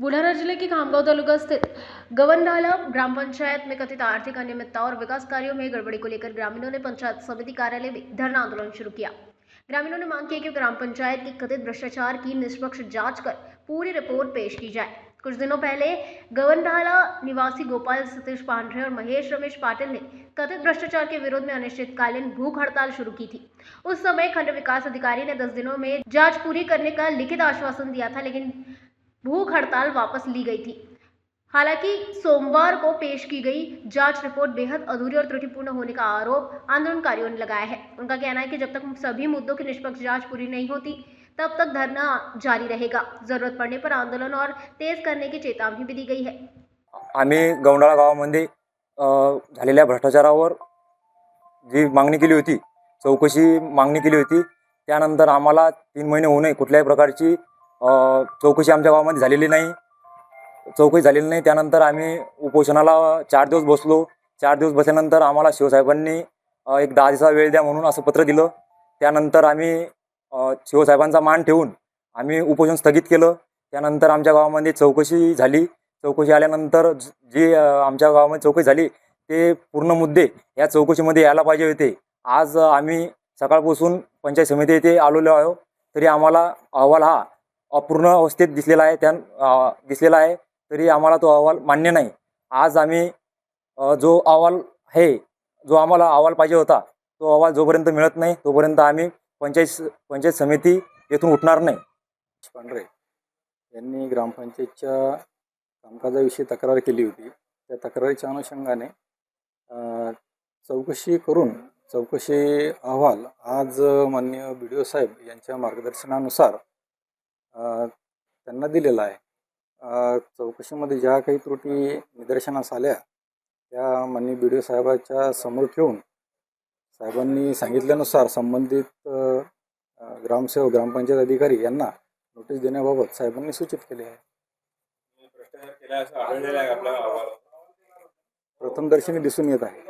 बुल्हारा जिले के खामगांव तालुका स्थित गवनडाला ग्राम पंचायत में कथित आर्थिक अनियमितता और विकास कार्यों में गड़बड़ी को लेकर ग्रामीणों ने पंचायत समिति कार्यालय में धरना आंदोलन शुरू किया। ग्रामीणों ने मांग की कि ग्राम पंचायत की कथित भ्रष्टाचार की निष्पक्ष जांच कर पूरी रिपोर्ट पेश की जाए। कुछ दिनों पहले गवनडाला निवासी गोपाल सतीश पांढरे और महेश रमेश पाटिल ने कथित भ्रष्टाचार के विरोध में अनिश्चितकालीन भूख हड़ताल शुरू की थी। उस समय खंड विकास अधिकारी ने 10 दिनों में जांच पूरी करने का लिखित आश्वासन दिया था, लेकिन भूख हड़ताल वापस ली गई थी। हालांकि सोमवार को पेश की गई जांच रिपोर्ट बेहद अधूरी और त्रुटिपूर्ण होने का आरोप आंदोलनकारियों ने लगाया है। उनका कहना है कि जब तक सभी मुद्दों की निष्पक्ष जांच पूरी नहीं होती तब तक धरना जारी रहेगा। जरूरत पड़ने पर आंदोलन और तेज करने की चेतावनी भी दी गई है। आम्ही गवंडाळा गावामध्ये झालेल्या भ्रष्टाचारावर जी मागणी केली होती, चौकशी मागणी केली होती, त्यानंतर आम्हाला 3 महिने होऊ नये कुठल्याही प्रकारची चौकशी आमच्या गावामध्ये झालेली नाही। चौकशी झालेली नाही। त्यानंतर आम्ही उपोषणाला 4 दिवस बसलो। 4 दिवस बसल्यानंतर आम्हाला शिवसाहेबांनी एक 10 दिवसाचा वेळ द्या म्हणून असं पत्र दिलं। त्यानंतर आम्ही शिवसाहेबांचा मान ठेवून आम्ही उपोषण स्थगित केलं। त्यानंतर आमच्या गावामध्ये चौकशी झाली। चौकशी आल्यानंतर जी आमच्या गावामध्ये चौकशी झाली ते पूर्ण मुद्दे या चौकशीमध्ये यायला पाहिजे होते। आज आम्ही सकाळपासून पंचायत समिती येथे आलेलो आहोत, तरी आम्हाला अहवाल हा अपूर्ण अवस्थेत दिसलेला आहे, तरी आम्हाला तो अहवाल मान्य नाही। आज आम्ही जो अहवाल आहे, जो आम्हाला अहवाल पाहिजे होता, तो अहवाल जोपर्यंत मिळत नाही तोपर्यंत आम्ही पंचायत समिती येथून उठणार नाही। पांढरे यांनी ग्रामपंचायतच्या कामकाजाविषयी तक्रार केली होती। त्या तक्रारीच्या अनुषंगाने चौकशी अहवाल आज माननीय BDO साहेब यांच्या मार्गदर्शनानुसार त्यांना दिलेला आहे। चौकशीमध्ये ज्या काही त्रुटी निदर्शनास आल्या त्या माननीय BDO साहेबांच्या समोर ठेवून साहेबांनी सांगितल्यानुसार संबंधित ग्रामसेवक ग्रामपंचायत अधिकारी यांना नोटीस देण्याबाबत साहेबांनी सूचित केले आहे। प्रथमदर्शनी दिसून येत आहे।